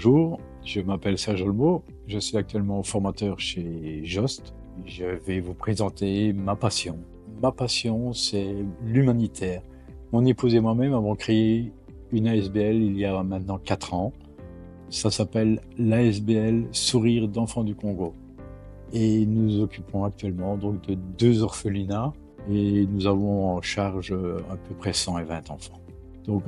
Bonjour, je m'appelle Serge Olmo, je suis actuellement formateur chez Jost. Je vais vous présenter ma passion. Ma passion, c'est l'humanitaire. Mon épouse et moi-même avons créé une ASBL il y a maintenant 4 ans. Ça s'appelle l'ASBL Sourire d'enfants du Congo. Et nous nous occupons actuellement donc de 2 orphelinats et nous avons en charge à peu près 120 enfants. Donc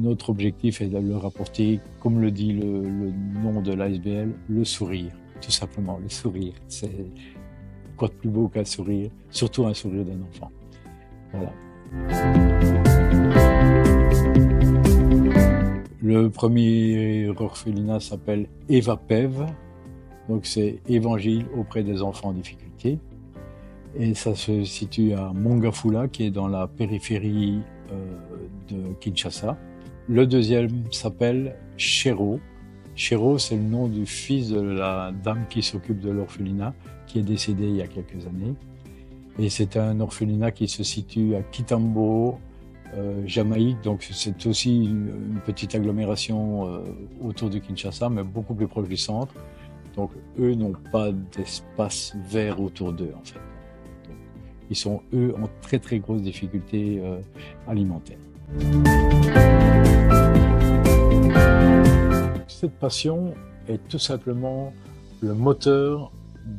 notre objectif est de leur apporter, comme le dit le nom de l'ASBL, le sourire, tout simplement, le sourire. C'est quoi de plus beau qu'un sourire, surtout un sourire d'un enfant. Voilà. Le premier orphelinat s'appelle EvaPEV, donc c'est Évangile auprès des enfants en difficulté. Et ça se situe à Mongafula, qui est dans la périphérie de Kinshasa. Le deuxième s'appelle Chéro. Chéro, c'est le nom du fils de la dame qui s'occupe de l'orphelinat, qui est décédée il y a quelques années. Et c'est un orphelinat qui se situe à Kitambo, Jamaïque. Donc c'est aussi une petite agglomération autour de Kinshasa, mais beaucoup plus proche du centre. Donc eux n'ont pas d'espace vert autour d'eux, en fait. Donc, ils sont, eux, en très très grosses difficultés alimentaires. Cette passion est tout simplement le moteur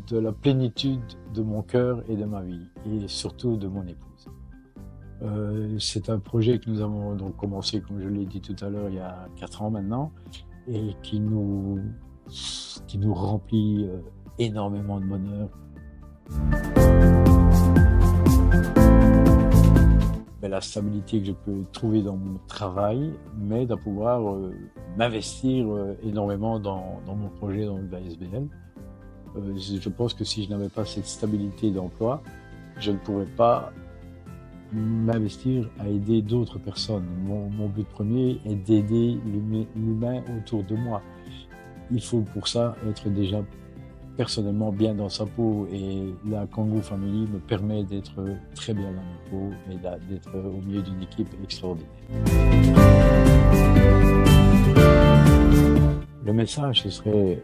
de la plénitude de mon cœur et de ma vie, et surtout de mon épouse. C'est un projet que nous avons donc commencé, comme je l'ai dit tout à l'heure, il y a 4 ans maintenant, et qui nous remplit énormément de bonheur. La stabilité que je peux trouver dans mon travail m'aide à pouvoir m'investir énormément dans mon projet dans l'ASBL. Je pense que si je n'avais pas cette stabilité d'emploi, je ne pourrais pas m'investir à aider d'autres personnes. Mon but premier est d'aider l'humain autour de moi. Il faut pour ça être déjà personnellement bien dans sa peau, et la Congo Family me permet d'être très bien dans ma peau et d'être au milieu d'une équipe extraordinaire. Le message, ce serait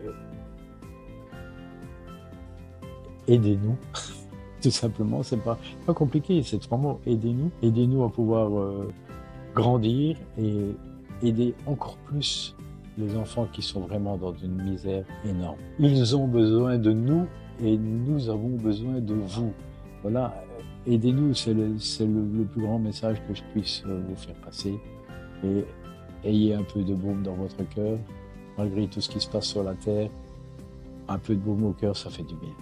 aidez-nous. Tout simplement, c'est pas compliqué, c'est 3 mots. Aidez-nous. Aidez-nous à pouvoir grandir et aider encore plus les enfants qui sont vraiment dans une misère énorme. Ils ont besoin de nous et nous avons besoin de vous. Voilà, aidez-nous, c'est le plus grand message que je puisse vous faire passer. Et ayez un peu de baume dans votre cœur. Malgré tout ce qui se passe sur la terre, un peu de baume au cœur, ça fait du bien.